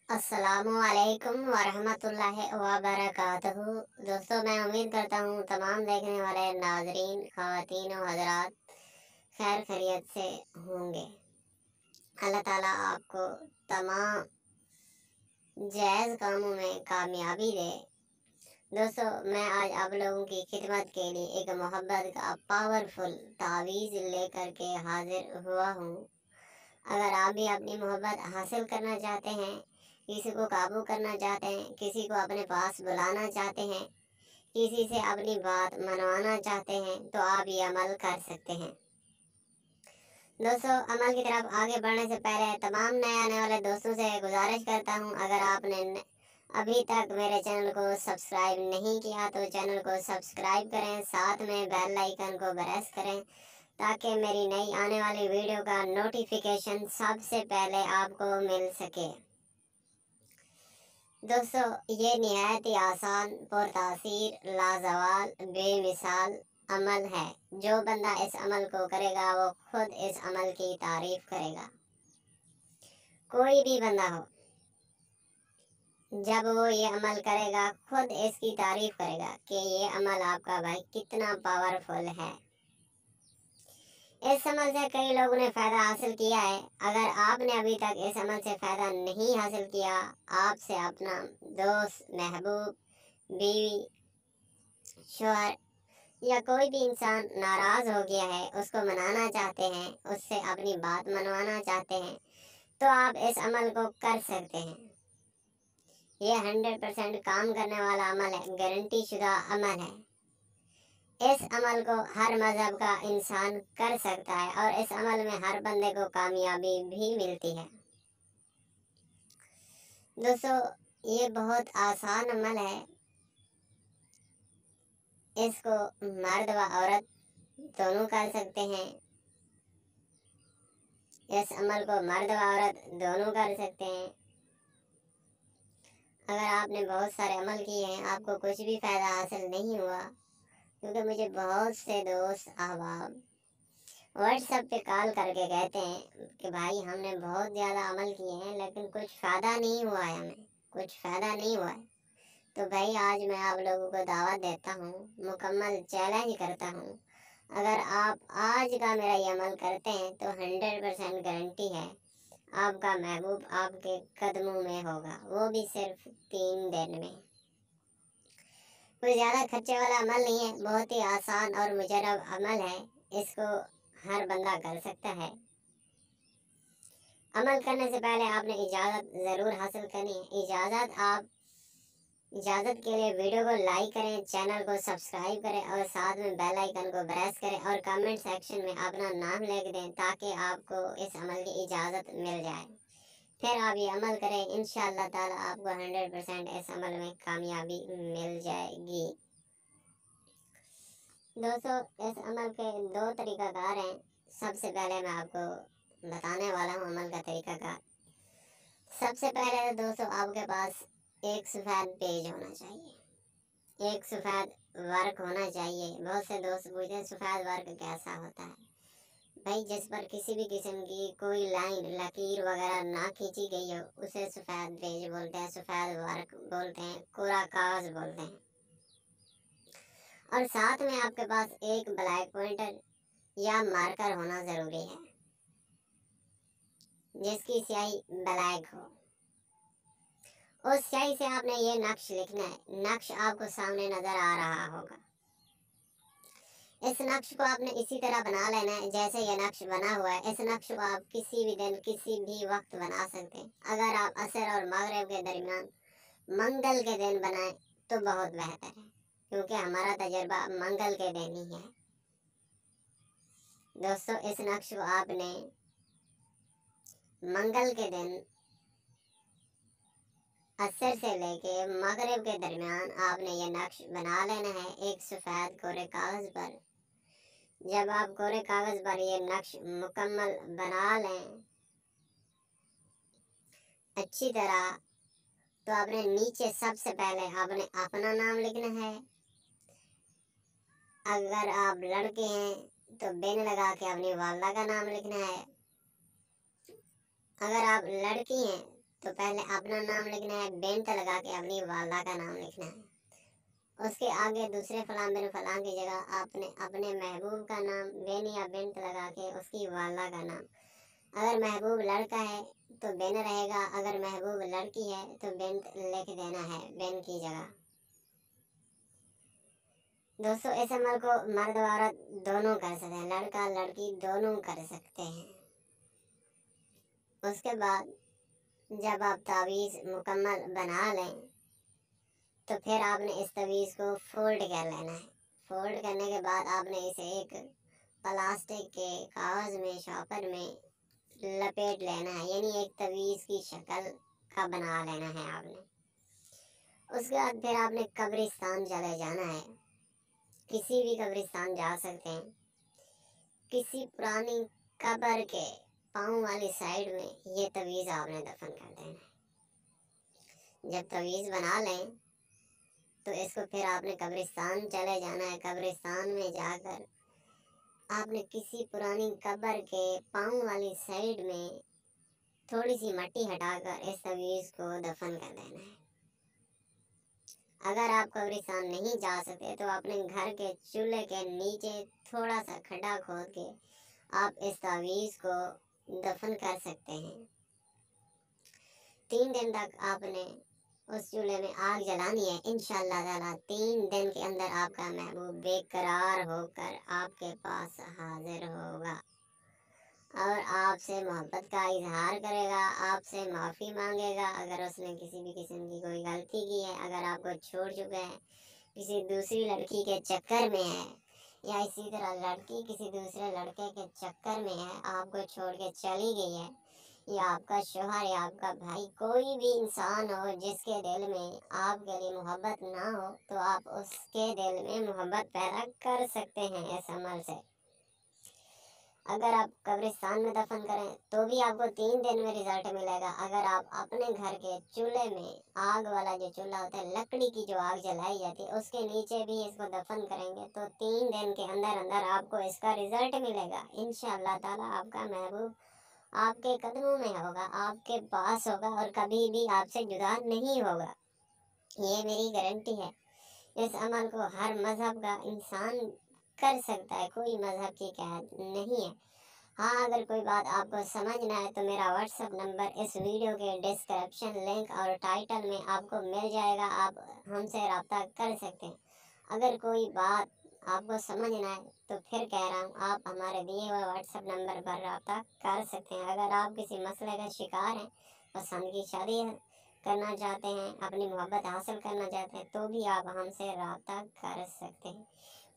अस्सलामु अलैकुम वरहमतुल्लाहि वबरकातुहू। दोस्तों, मैं उम्मीद करता हूँ तमाम देखने वाले नाजरीन ख़वातीन और हज़रात खैर खैरियत से होंगे। अल्लाह ताला आपको तमाम जायज़ कामों में कामयाबी दे। दोस्तों, मैं आज आप लोगों की खिदमत के लिए एक मोहब्बत का पावरफुल तावीज़ लेकर के हाजिर हुआ हूँ। अगर आप भी अपनी मोहब्बत हासिल करना चाहते हैं, किसी को काबू करना चाहते हैं, किसी को अपने पास बुलाना चाहते हैं, किसी से अपनी बात मनवाना चाहते हैं, तो आप ये अमल कर सकते हैं। दोस्तों, अमल की तरफ आगे बढ़ने से पहले तमाम नए आने वाले दोस्तों से गुजारिश करता हूँ, अगर आपने अभी तक मेरे चैनल को सब्सक्राइब नहीं किया तो चैनल को सब्सक्राइब करें, साथ में बेल आइकन को प्रेस करें ताकि मेरी नई आने वाली वीडियो का नोटिफिकेशन सबसे पहले आपको मिल सके। दोस्तों, ये निहायत ही आसान, पुरतासीर, लाजवाल, बेमिसाल अमल है। जो बंदा इस अमल को करेगा वो खुद इस अमल की तारीफ करेगा। कोई भी बंदा हो, जब वो ये अमल करेगा खुद इसकी तारीफ करेगा कि ये अमल आपका भाई कितना पावरफुल है। इस अमल से कई लोगों ने फ़ायदा हासिल किया है। अगर आपने अभी तक इस अमल से फ़ायदा नहीं हासिल किया, आपसे अपना दोस्त, महबूब, बीवी, शौहर या कोई भी इंसान नाराज़ हो गया है, उसको मनाना चाहते हैं, उससे अपनी बात मनवाना चाहते हैं, तो आप इस अमल को कर सकते हैं। ये 100% काम करने वाला अमल है, गारंटी शुदा अमल है। इस अमल को हर मजहब का इंसान कर सकता है और इस अमल में हर बंदे को कामयाबी भी मिलती है। दोस्तों, ये बहुत आसान अमल है। इसको मर्द व औरत दोनों कर सकते हैं। इस अमल को मर्द व औरत दोनों कर सकते हैं। अगर आपने बहुत सारे अमल किए हैं, आपको कुछ भी फ़ायदा हासिल नहीं हुआ, क्योंकि मुझे बहुत से दोस्त अहबाब व्हाट्सएप पे कॉल करके कहते हैं कि भाई हमने बहुत ज़्यादा अमल किए हैं लेकिन कुछ फ़ायदा नहीं हुआ है, हमें कुछ फ़ायदा नहीं हुआ है। तो भाई आज मैं आप लोगों को दावत देता हूँ, मुकम्मल चैलेंज करता हूँ, अगर आप आज का मेरा ये अमल करते हैं तो 100% गारंटी है आपका महबूब आपके कदमों में होगा, वो भी सिर्फ 3 दिन में। कोई ज़्यादा खर्चे वाला अमल नहीं है, बहुत ही आसान और मुजरब अमल है। इसको हर बंदा कर सकता है। अमल करने से पहले आपने इजाज़त ज़रूर हासिल करनी है। इजाज़त के लिए वीडियो को लाइक करें, चैनल को सब्सक्राइब करें और साथ में बेल आइकन को प्रेस करें और कमेंट सेक्शन में अपना नाम लिख दें ताकि आपको इस अमल की इजाज़त मिल जाए। फिर आप ये अमल करें, इंशाअल्लाह ताला आपको 100% इस अमल में कामयाबी मिल जाएगी। दोस्तों, इस अमल के 2 तरीक़ाकार हैं। सबसे पहले मैं आपको बताने वाला हूँ अमल का तरीक़ाकार। सबसे पहले तो दोस्तों आपके पास एक सफ़ेद पेज होना चाहिए, एक सफ़ेद वर्क होना चाहिए। बहुत से दोस्त पूछते हैं सफ़ेद वर्क कैसा होता है। भाई, जिस पर किसी भी किस्म की कोई लाइन, लकीर वगैरह ना खींची गई हो उसे सफ़ेद पेज बोलते हैं, सफ़ेद वर्क बोलते हैं, कोरा कागज़ बोलते हैं। और साथ में आपके पास एक ब्लैक पॉइंटर या मार्कर होना ज़रूरी है जिसकी स्याही ब्लैक हो। उस स्याही से आपने ये नक्श लिखना है। नक्श आपको सामने नज़र आ रहा होगा। इस नक्श को आपने इसी तरह बना लेना है जैसे ये नक्श बना हुआ है। इस नक्श को आप किसी भी दिन, किसी भी वक्त बना सकते हैं। अगर आप असर और मगरिब के दरमियान मंगल के दिन बनाएं तो बहुत बेहतर है, क्योंकि हमारा तजर्बा मंगल के दिन ही है। दोस्तों, इस नक्श को आपने मंगल के दिन असर से लेके मगरिब के दरमियान आपने ये नक्श बना लेना है एक सफ़ेद कोरे कागज़ पर। जब आप कोरे कागज़ पर ये नक्श मुकम्मल बना लें अच्छी तरह, तो आपने नीचे सबसे पहले आपने अपना नाम लिखना है। अगर आप लड़के हैं तो बिन लगा के अपनी वालदा का नाम लिखना है। अगर आप लड़की हैं तो पहले अपना नाम लिखना है, बेंत लगा के अपनी वालदा का नाम लिखना है। उसके आगे दूसरे फलां बिन फलां की जगह आपने अपने महबूब का नाम बेन या बेंत लगा के उसकी वालदा का नाम, अगर महबूब लड़का है तो बेन रहेगा, अगर महबूब लड़की है तो बेंत लिख देना है बेन की जगह। दोस्तों इस अमल को मर्द औरत दोनों कर सकते हैं, लड़का लड़की दोनों कर सकते हैं। उसके बाद जब आप तावीज़ मुकम्मल बना लें तो फिर आपने इस तवीज़ को फोल्ड कर लेना है। फोल्ड करने के बाद आपने इसे एक प्लास्टिक के कागज़ में शॉपर में लपेट लेना है, यानी एक तवीज़ की शक्ल का बना लेना है आपने। उसके बाद फिर आपने कब्रिस्तान चले जाना है, किसी भी कब्रिस्तान जा सकते हैं। किसी पुरानी कब्र के पाँव वाली साइड में ये तवीज़ आपने दफन कर देना है। जब तवीज़ बना लें तो इसको फिर आपने कब्रिस्तान चले जाना है। कब्रिस्तान में जाकर आपने किसी पुरानी कब्र के पाँव वाली साइड में थोड़ी सी मट्टी हटाकर इस तवीज़ को दफन कर देना है। अगर आप कब्रिस्तान नहीं जा सकते तो अपने घर के चूल्हे के नीचे थोड़ा सा खड्डा खोद के आप इस तावीज़ को दफन कर सकते हैं। 3 दिन तक आपने उस चूल्हे में आग जलानी है। इंशाअल्लाह ताला 3 दिन के अंदर आपका महबूब बेकरार होकर आपके पास हाजिर होगा और आपसे मोहब्बत का इजहार करेगा, आपसे माफ़ी मांगेगा अगर उसने किसी भी किस्म की कोई गलती की है, अगर आपको छोड़ चुका है, किसी दूसरी लड़की के चक्कर में है, या इसी तरह लड़की किसी दूसरे लड़के के चक्कर में है, आपको छोड़ के चली गई है, या आपका शोहर या आपका भाई, कोई भी इंसान हो जिसके दिल में आपके लिए मोहब्बत ना हो, तो आप उसके दिल में मोहब्बत पैदा कर सकते हैं इस अमल से। अगर आप कब्रिस्तान में दफन करें तो भी आपको 3 दिन में रिजल्ट मिलेगा। अगर आप अपने घर के चूल्हे में, आग वाला जो चूल्हा होता है, लकड़ी की जो आग जलाई जाती है, उसके नीचे भी इसको दफन करेंगे तो 3 दिन के अंदर अंदर आपको इसका रिजल्ट मिलेगा। इंशाअल्लाह ताला आपका महबूब आपके कदमों में होगा, आपके पास होगा और कभी भी आपसे जुदा नहीं होगा। ये मेरी गारंटी है। इस अमल को हर मजहब का इंसान कर सकता है, कोई मजहब की कैद नहीं है। हाँ, अगर कोई बात आपको समझना है तो मेरा व्हाट्सएप नंबर इस वीडियो के डिस्क्रिप्शन लिंक और टाइटल में आपको मिल जाएगा, आप हमसे रब्ता कर सकते हैं। अगर कोई बात आपको समझना है तो फिर कह रहा हूँ, आप हमारे दिए हुए व्हाट्सएप नंबर पर रब्ता कर सकते हैं। अगर आप किसी मसले का शिकार हैं, पसंद की शादी करना चाहते हैं, अपनी मोहब्बत हासिल करना चाहते हैं, तो भी आप हमसे रब्ता कर सकते हैं।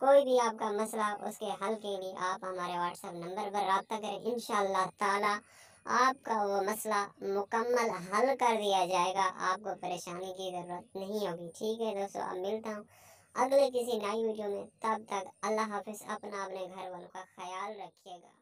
कोई भी आपका मसला, उसके हल के लिए आप हमारे व्हाट्सएप नंबर पर रब्ता करें। इंशाअल्लाह ताला आपका वो मसला मुकम्मल हल कर दिया जाएगा, आपको परेशानी की ज़रूरत नहीं होगी। ठीक है दोस्तों, अब मिलता हूँ अगले किसी नई वीडियो में। तब तक अल्लाह हाफिज़। अपना अपने घर वालों का ख्याल रखिएगा।